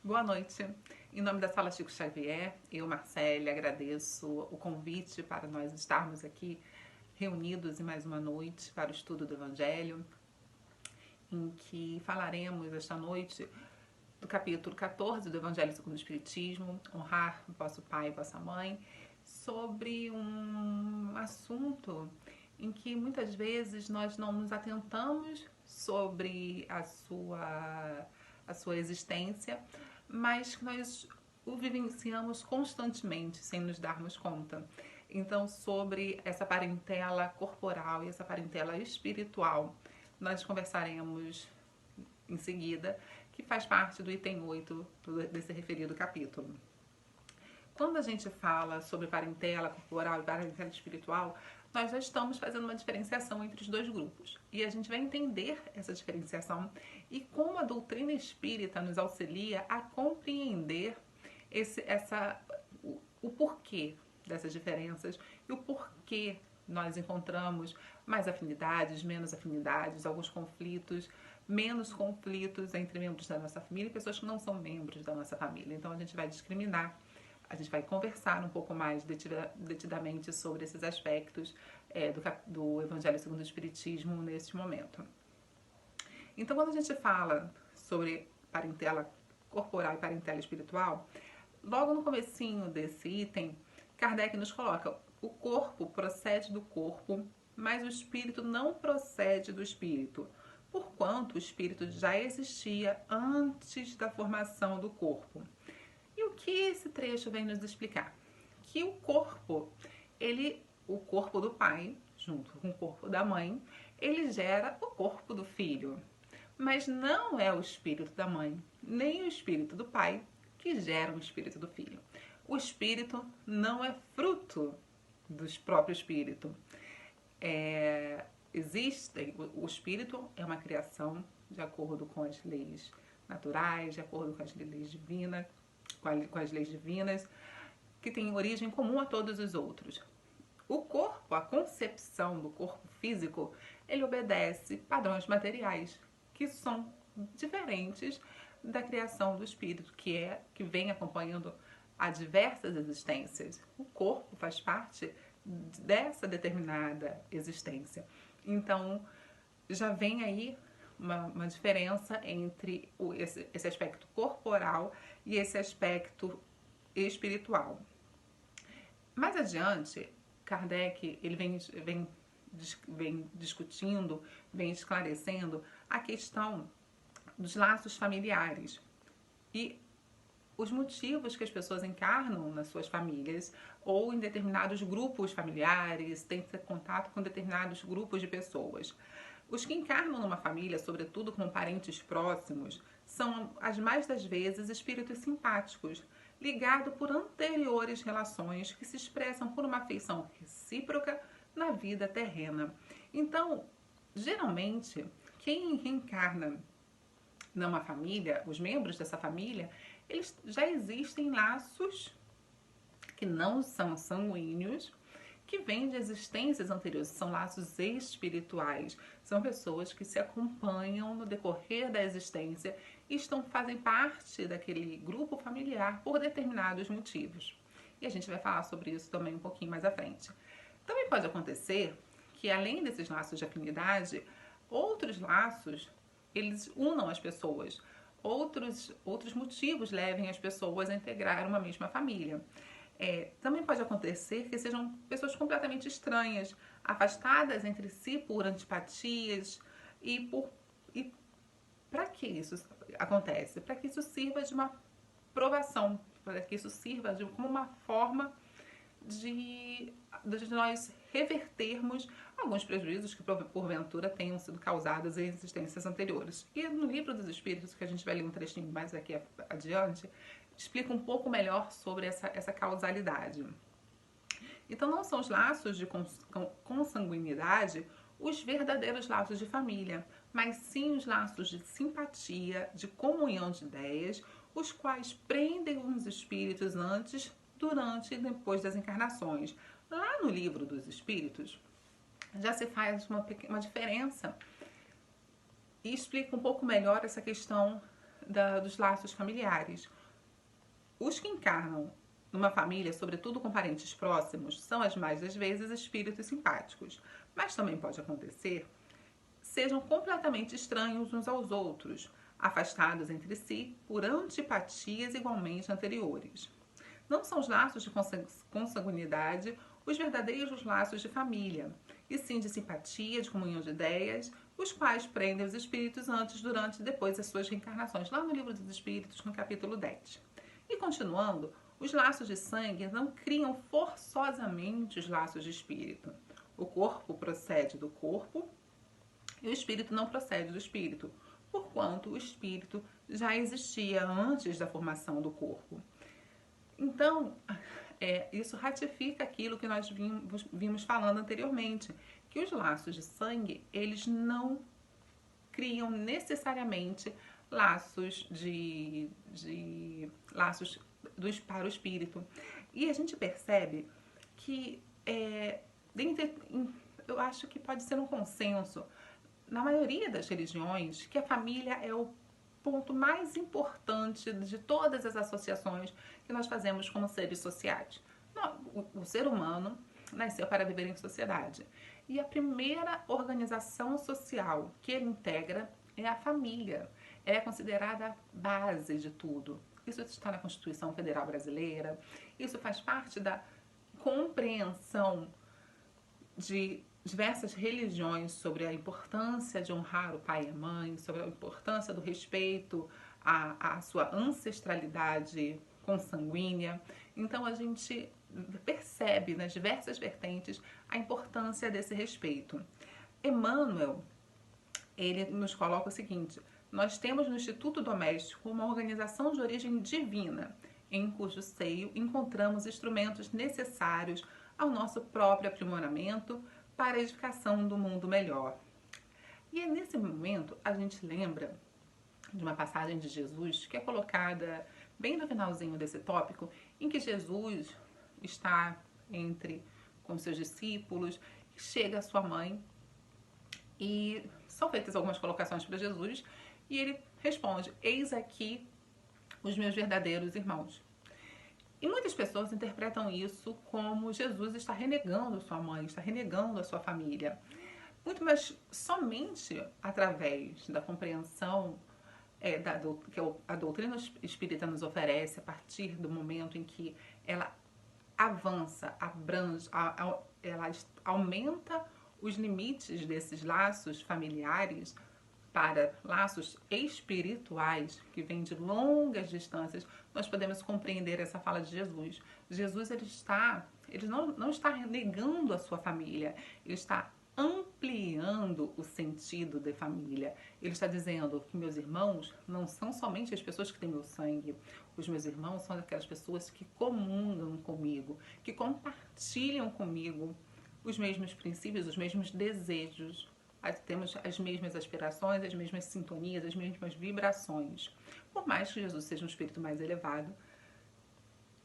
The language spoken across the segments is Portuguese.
Boa noite. Em nome da Sala Chico Xavier, eu, Marcele, agradeço o convite para nós estarmos aqui reunidos em mais uma noite para o estudo do Evangelho, em que falaremos esta noite do capítulo 14 do Evangelho segundo o Espiritismo, honrar vosso pai e vossa mãe, sobre um assunto em que muitas vezes nós não nos atentamos sobre a sua existência, mas nós o vivenciamos constantemente sem nos darmos conta. Então, sobre essa parentela corporal e essa parentela espiritual, nós conversaremos em seguida, que faz parte do item 8 desse referido capítulo. Quando a gente fala sobre parentela corporal e parentela espiritual, nós já estamos fazendo uma diferenciação entre os dois grupos. E a gente vai entender essa diferenciação e como a doutrina espírita nos auxilia a compreender o porquê dessas diferenças e o porquê nós encontramos mais afinidades, menos afinidades, alguns conflitos, menos conflitos entre membros da nossa família e pessoas que não são membros da nossa família. Então a gente vai discriminar, a gente vai conversar um pouco mais detidamente sobre esses aspectos do Evangelho segundo o Espiritismo neste momento. Então, quando a gente fala sobre parentela corporal e parentela espiritual, logo no comecinho desse item, Kardec nos coloca: o corpo procede do corpo, mas o espírito não procede do espírito, porquanto o espírito já existia antes da formação do corpo. E o que esse trecho vem nos explicar? Que o corpo do pai, junto com o corpo da mãe, ele gera o corpo do filho. Mas não é o espírito da mãe, nem o espírito do pai que geram o espírito do filho. O espírito não é fruto do próprio espírito. O espírito é uma criação de acordo com as leis naturais, de acordo com as leis divinas, com as leis divinas, que tem origem comum a todos os outros. O corpo, a concepção do corpo físico, ele obedece padrões materiais, que são diferentes da criação do espírito, que vem acompanhando a diversas existências. O corpo faz parte dessa determinada existência. Então, já vem aí uma diferença entre esse aspecto corporal e esse aspecto espiritual. Mais adiante, Kardec ele vem discutindo, vem esclarecendo a questão dos laços familiares e os motivos que as pessoas encarnam nas suas famílias ou em determinados grupos familiares, têm contato com determinados grupos de pessoas. Os que encarnam numa família, sobretudo com parentes próximos, são, as mais das vezes, espíritos simpáticos, ligados por anteriores relações que se expressam por uma afeição recíproca na vida terrena. Então, geralmente, quem reencarna numa família, os membros dessa família, eles já existem laços que não são sanguíneos, que vêm de existências anteriores, são laços espirituais, são pessoas que se acompanham no decorrer da existência e fazem parte daquele grupo familiar por determinados motivos. E a gente vai falar sobre isso também um pouquinho mais à frente. Também pode acontecer que, além desses laços de afinidade, outros laços, eles unam as pessoas, outros motivos levem as pessoas a integrar uma mesma família. Também pode acontecer que sejam pessoas completamente estranhas, afastadas entre si por antipatias e para que isso acontece? Para que isso sirva de uma provação, para que isso sirva como uma forma de nós revertermos alguns prejuízos que porventura tenham sido causados em existências anteriores. E no Livro dos Espíritos, que a gente vai ler um trechinho mais aqui adiante, explica um pouco melhor sobre essa causalidade. Então não são os laços de consanguinidade os verdadeiros laços de família, mas sim os laços de simpatia, de comunhão de ideias, os quais prendem os espíritos antes, durante e depois das encarnações. Lá no Livro dos Espíritos já se faz uma diferença e explica um pouco melhor essa questão dos laços familiares. Os que encarnam numa família, sobretudo com parentes próximos, são as mais das vezes espíritos simpáticos. Mas também pode acontecer sejam completamente estranhos uns aos outros, afastados entre si por antipatias igualmente anteriores. Não são os laços de consanguinidade os verdadeiros laços de família, e sim de simpatia, de comunhão de ideias, os quais prendem os espíritos antes, durante e depois das suas reencarnações, lá no Livro dos Espíritos, no capítulo 10. E continuando, os laços de sangue não criam forçosamente os laços de espírito. O corpo procede do corpo e o espírito não procede do espírito, porquanto o espírito já existia antes da formação do corpo. Então, isso ratifica aquilo que nós vimos falando anteriormente, que os laços de sangue, eles não criam necessariamente laços laços para o espírito. E a gente percebe que eu acho que pode ser um consenso na maioria das religiões que a família é o ponto mais importante de todas as associações que nós fazemos como seres sociais. O ser humano nasceu para viver em sociedade. E a primeira organização social que ele integra é a família. É considerada a base de tudo. Isso está na Constituição Federal Brasileira. Isso faz parte da compreensão de diversas religiões sobre a importância de honrar o pai e a mãe, sobre a importância do respeito à sua ancestralidade consanguínea. Então a gente percebe nas diversas vertentes a importância desse respeito. Emmanuel, ele nos coloca o seguinte: nós temos no Instituto Doméstico uma organização de origem divina, em cujo seio encontramos instrumentos necessários ao nosso próprio aprimoramento para a edificação do mundo melhor. E é nesse momento a gente lembra de uma passagem de Jesus que é colocada bem no finalzinho desse tópico, em que Jesus está com seus discípulos, chega a sua mãe e são feitas algumas colocações para Jesus e ele responde: eis aqui os meus verdadeiros irmãos. E muitas pessoas interpretam isso como Jesus está renegando sua mãe, está renegando a sua família. Muito mais somente através da compreensão que a doutrina espírita nos oferece, a partir do momento em que ela avança, abrange, ela aumenta os limites desses laços familiares para laços espirituais que vêm de longas distâncias, nós podemos compreender essa fala de Jesus. Jesus ele não está negando a sua família, ele está ampliando o sentido de família. Ele está dizendo que meus irmãos não são somente as pessoas que têm meu sangue. Os meus irmãos são aquelas pessoas que comungam comigo, que compartilham comigo os mesmos princípios, os mesmos desejos. Temos as mesmas aspirações, as mesmas sintonias, as mesmas vibrações. Por mais que Jesus seja um espírito mais elevado,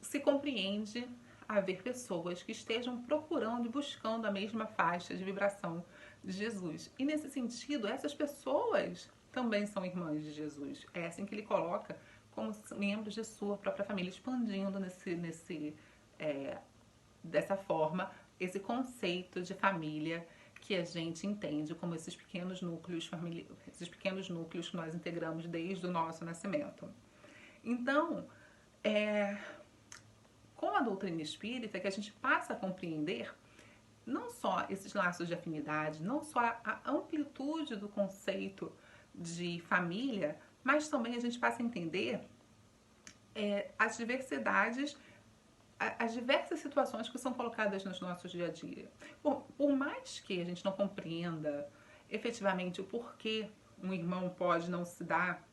se compreende haver pessoas que estejam procurando e buscando a mesma faixa de vibração de Jesus. E nesse sentido, essas pessoas também são irmãs de Jesus. É assim que ele coloca como membros de sua própria família, expandindo dessa forma esse conceito de família que a gente entende como esses pequenos núcleos que nós integramos desde o nosso nascimento. Então, com a doutrina espírita, que a gente passa a compreender não só esses laços de afinidade, não só a amplitude do conceito de família, mas também a gente passa a entender as diversidades, as diversas situações que são colocadas nos nossos dia a dia. Por mais que a gente não compreenda efetivamente o porquê um irmão pode não se dar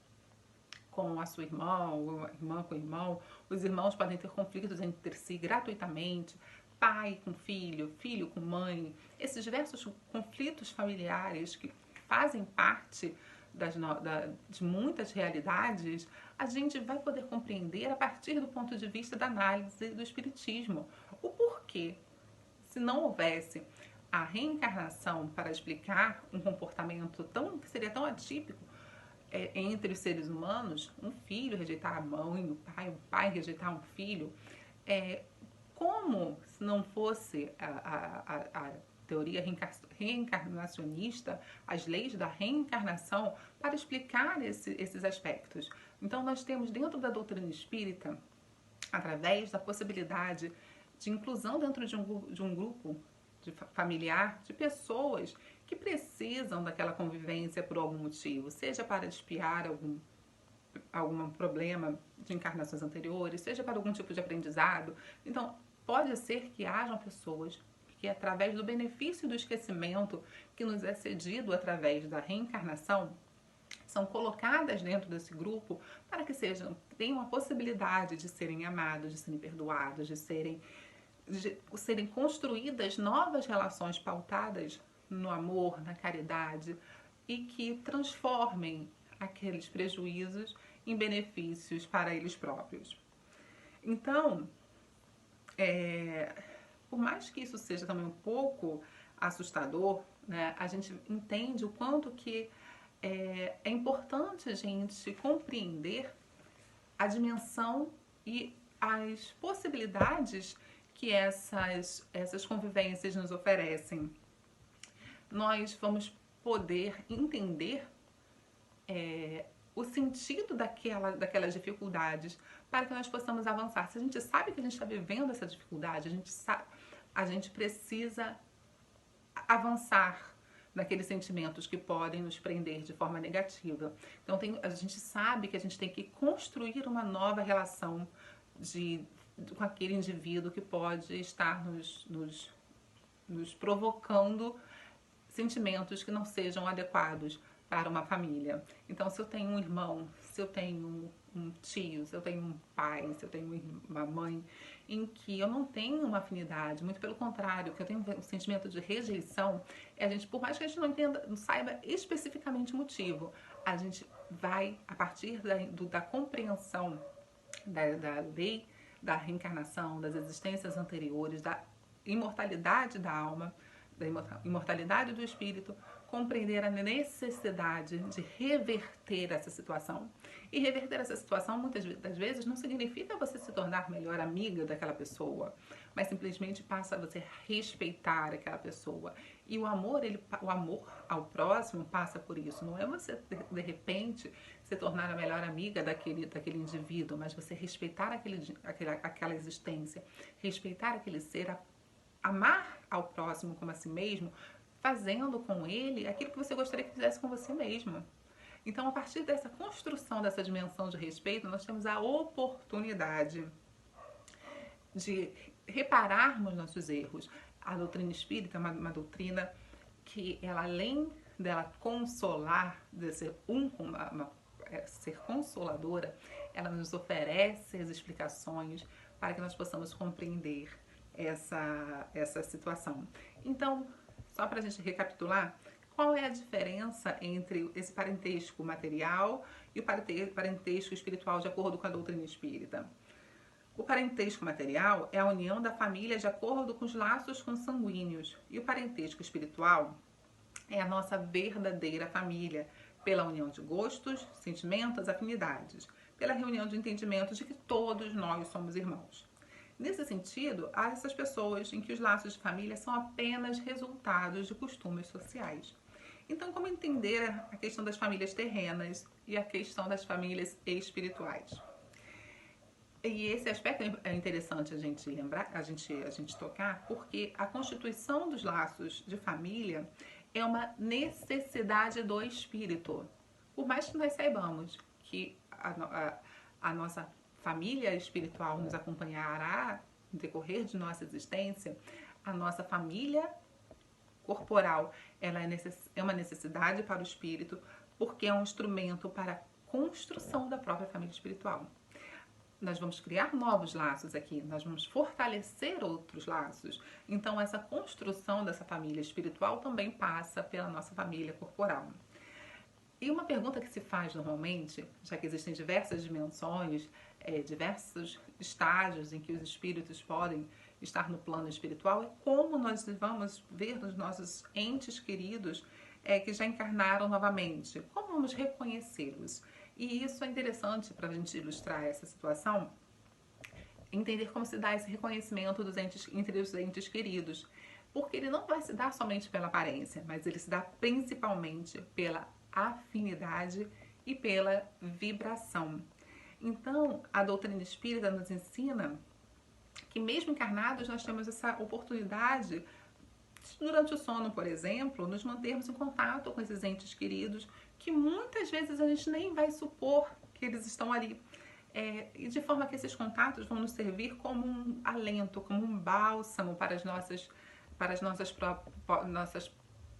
com a sua irmã, ou a irmã com o irmão, os irmãos podem ter conflitos entre si gratuitamente, pai com filho, filho com mãe, esses diversos conflitos familiares que fazem parte de muitas realidades, a gente vai poder compreender a partir do ponto de vista da análise do espiritismo. O porquê, se não houvesse a reencarnação para explicar um comportamento que seria tão atípico, entre os seres humanos, um filho rejeitar a mãe, o pai rejeitar um filho, como se não fosse a teoria reencarnacionista, as leis da reencarnação, para explicar esses aspectos. Então, nós temos dentro da doutrina espírita, através da possibilidade de inclusão dentro de um grupo familiar, de pessoas que precisam daquela convivência por algum motivo, seja para expiar algum problema de encarnações anteriores, seja para algum tipo de aprendizado. Então, pode ser que hajam pessoas que, através do benefício do esquecimento que nos é cedido através da reencarnação, são colocadas dentro desse grupo para que tenham a possibilidade de serem amados, de serem perdoados, de serem construídas novas relações pautadas no amor, na caridade, e que transformem aqueles prejuízos em benefícios para eles próprios. Então, por mais que isso seja também um pouco assustador, né, a gente entende o quanto que é importante a gente compreender a dimensão e as possibilidades que essas convivências nos oferecem. Nós vamos poder entender o sentido daquelas dificuldades para que nós possamos avançar. Se a gente sabe que a gente está vivendo essa dificuldade, a gente precisa avançar naqueles sentimentos que podem nos prender de forma negativa. Então, a gente sabe que a gente tem que construir uma nova relação com aquele indivíduo que pode estar nos provocando sentimentos que não sejam adequados para uma família. Então, se eu tenho um irmão, se eu tenho um tio, se eu tenho um pai, se eu tenho uma mãe, em que eu não tenho uma afinidade, muito pelo contrário, que eu tenho um sentimento de rejeição, por mais que a gente não entenda, não saiba especificamente o motivo, a gente vai, a partir da compreensão da lei da reencarnação, das existências anteriores, da imortalidade da alma, da imortalidade do espírito, compreender a necessidade de reverter essa situação. E reverter essa situação, muitas das vezes, não significa você se tornar melhor amiga daquela pessoa, mas simplesmente passa a você respeitar aquela pessoa. E o amor ao próximo passa por isso. Não é você, de repente, se tornar a melhor amiga daquele indivíduo, mas você respeitar aquela existência, respeitar aquele ser, amar ao próximo como a si mesmo, fazendo com ele aquilo que você gostaria que fizesse com você mesmo. Então, a partir dessa construção dessa dimensão de respeito, nós temos a oportunidade de repararmos nossos erros. A doutrina espírita é uma doutrina que, além dela consolar, de ser ser consoladora, ela nos oferece as explicações para que nós possamos compreender essa situação. Então, só para a gente recapitular, qual é a diferença entre esse parentesco material e o parentesco espiritual de acordo com a doutrina espírita? O parentesco material é a união da família de acordo com os laços consanguíneos, e o parentesco espiritual é a nossa verdadeira família, pela união de gostos, sentimentos, afinidades, pela reunião de entendimento de que todos nós somos irmãos. Nesse sentido, há essas pessoas em que os laços de família são apenas resultados de costumes sociais. Então, como entender a questão das famílias terrenas e a questão das famílias espirituais? E esse aspecto é interessante a gente lembrar, a gente tocar, porque a constituição dos laços de família é uma necessidade do espírito. Por mais que nós saibamos que a nossa família espiritual nos acompanhará no decorrer de nossa existência, a nossa família corporal ela é uma necessidade para o espírito, porque é um instrumento para a construção da própria família espiritual. Nós vamos criar novos laços aqui, nós vamos fortalecer outros laços. Então, essa construção dessa família espiritual também passa pela nossa família corporal. E uma pergunta que se faz normalmente, já que existem diversas dimensões, diversos estágios em que os espíritos podem estar no plano espiritual, é como nós vamos ver nos nossos entes queridos que já encarnaram novamente. Como vamos reconhecê-los? E isso é interessante para a gente ilustrar essa situação, entender como se dá esse reconhecimento entre os entes queridos. Porque ele não vai se dar somente pela aparência, mas ele se dá principalmente pela afinidade e pela vibração. Então, a doutrina espírita nos ensina que mesmo encarnados nós temos essa oportunidade, durante o sono, por exemplo, nos mantermos em contato com esses entes queridos, que muitas vezes a gente nem vai supor que eles estão ali. E de forma que esses contatos vão nos servir como um alento, como um bálsamo para as nossas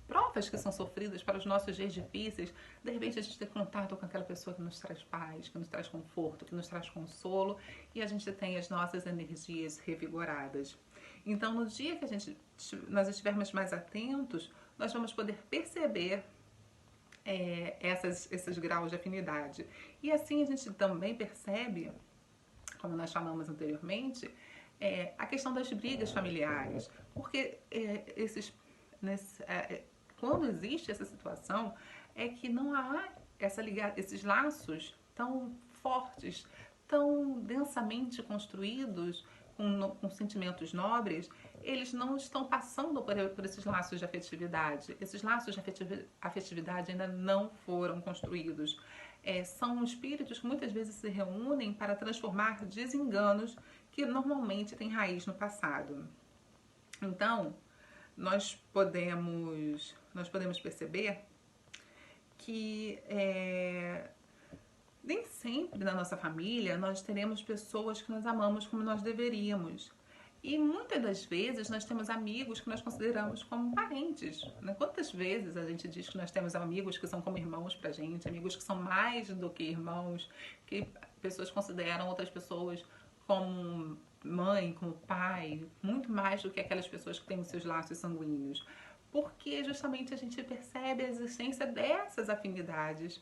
provas que são sofridas, para os nossos dias difíceis. De repente a gente tem contato com aquela pessoa que nos traz paz, que nos traz conforto, que nos traz consolo, e a gente tem as nossas energias revigoradas. Então, no dia que nós estivermos mais atentos, nós vamos poder perceber esses graus de afinidade. E assim a gente também percebe, como nós falamos anteriormente, a questão das brigas familiares. Porque quando existe essa situação, é que não há esses laços tão fortes, tão densamente construídos, com sentimentos nobres, eles não estão passando por esses laços de afetividade. Esses laços de afetividade ainda não foram construídos. São espíritos que muitas vezes se reúnem para transformar desenganos que normalmente têm raiz no passado. Então, nós podemos perceber que nem sempre na nossa família nós teremos pessoas que nós amamos como nós deveríamos. E muitas das vezes nós temos amigos que nós consideramos como parentes, né? Quantas vezes a gente diz que nós temos amigos que são como irmãos pra gente, amigos que são mais do que irmãos, que pessoas consideram outras pessoas como mãe, como pai, muito mais do que aquelas pessoas que têm os seus laços sanguíneos. Porque justamente a gente percebe a existência dessas afinidades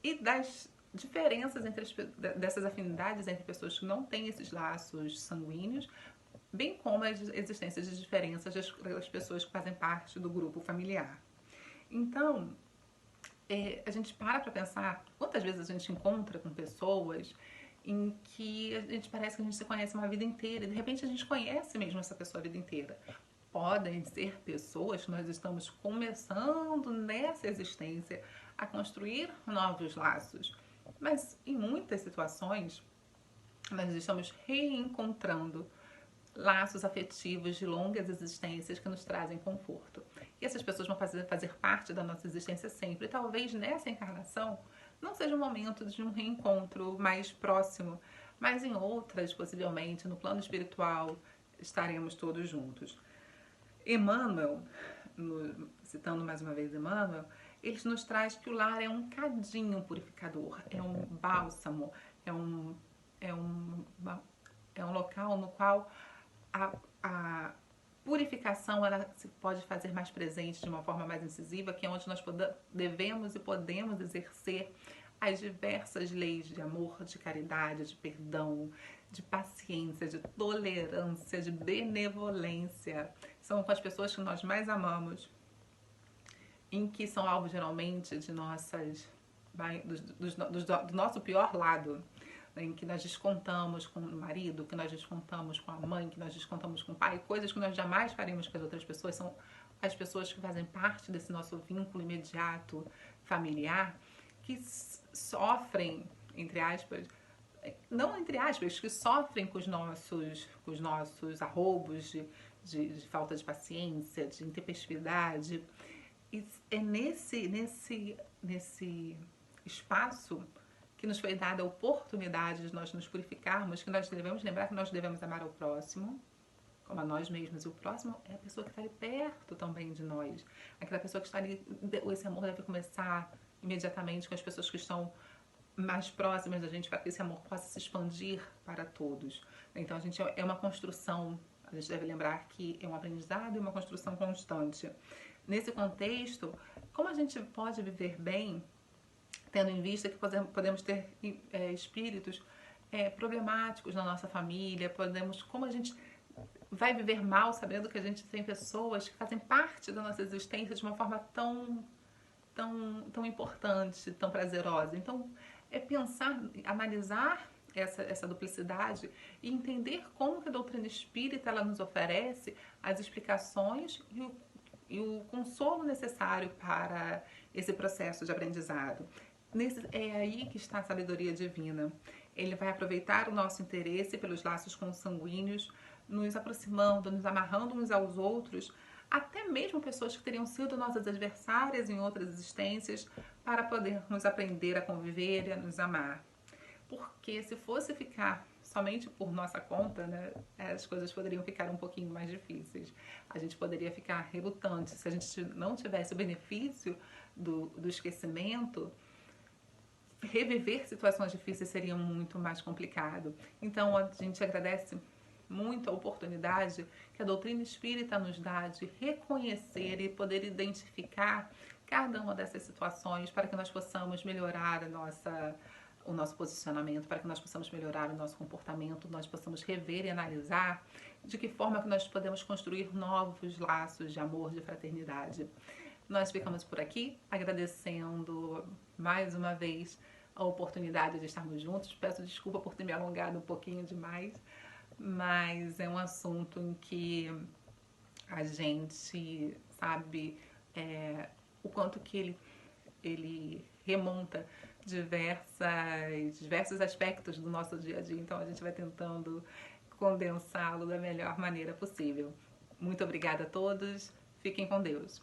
e das diferenças dessas afinidades entre pessoas que não têm esses laços sanguíneos, bem como a existência de diferenças das pessoas que fazem parte do grupo familiar. Então, a gente para pensar quantas vezes a gente encontra com pessoas em que a gente parece que a gente se conhece uma vida inteira e de repente a gente conhece mesmo essa pessoa a vida inteira. Podem ser pessoas que nós estamos começando nessa existência a construir novos laços, mas em muitas situações nós estamos reencontrando laços afetivos de longas existências que nos trazem conforto. E essas pessoas vão fazer parte da nossa existência sempre. E talvez nessa encarnação não seja o momento de um reencontro mais próximo, mas em outras, possivelmente, no plano espiritual, estaremos todos juntos. Emmanuel, citando mais uma vez Emmanuel, ele nos traz que o lar é um cadinho purificador, é um bálsamo, é um local no qual a purificação ela se pode fazer mais presente de uma forma mais incisiva, que é onde nós devemos e podemos exercer as diversas leis de amor, de caridade, de perdão, de paciência, de tolerância, de benevolência. São com as pessoas que nós mais amamos, em que são alvo geralmente de do nosso pior lado, em que nós descontamos com o marido, que nós descontamos com a mãe, que nós descontamos com o pai, coisas que nós jamais faríamos com as outras pessoas, são as pessoas que fazem parte desse nosso vínculo imediato familiar, que sofrem, entre aspas, não entre aspas, que sofrem com os nossos arroubos de falta de paciência, de intempestividade. E é nesse espaço que nos foi dada a oportunidade de nós nos purificarmos, que nós devemos lembrar que nós devemos amar o próximo como a nós mesmos. E o próximo é a pessoa que está ali perto também de nós. Aquela pessoa que está ali, esse amor deve começar imediatamente com as pessoas que estão mais próximas da gente, para que esse amor possa se expandir para todos. Então, é uma construção, a gente deve lembrar que é um aprendizado e uma construção constante. Nesse contexto, como a gente pode viver bem, tendo em vista que podemos ter espíritos problemáticos na nossa família, como a gente vai viver mal sabendo que a gente tem pessoas que fazem parte da nossa existência de uma forma tão tão importante, tão prazerosa. Então, é pensar, analisar essa duplicidade e entender como que a doutrina espírita ela nos oferece as explicações e o consolo necessário para esse processo de aprendizado. É aí que está a sabedoria divina. Ele vai aproveitar o nosso interesse pelos laços consanguíneos, nos aproximando, nos amarrando uns aos outros, até mesmo pessoas que teriam sido nossas adversárias em outras existências, para podermos aprender a conviver e a nos amar. Porque se fosse ficar somente por nossa conta, né, as coisas poderiam ficar um pouquinho mais difíceis. A gente poderia ficar relutante. Se a gente não tivesse o benefício do esquecimento, reviver situações difíceis seria muito mais complicado. Então, a gente agradece muito a oportunidade que a doutrina espírita nos dá de reconhecer e poder identificar cada uma dessas situações para que nós possamos melhorar o nosso posicionamento, para que nós possamos melhorar o nosso comportamento, nós possamos rever e analisar de que forma que nós podemos construir novos laços de amor, de fraternidade. Nós ficamos por aqui, agradecendo mais uma vez a oportunidade de estarmos juntos. Peço desculpa por ter me alongado um pouquinho demais, mas é um assunto em que a gente sabe o quanto que ele remonta diversos aspectos do nosso dia a dia. Então a gente vai tentando condensá-lo da melhor maneira possível. Muito obrigada a todos. Fiquem com Deus.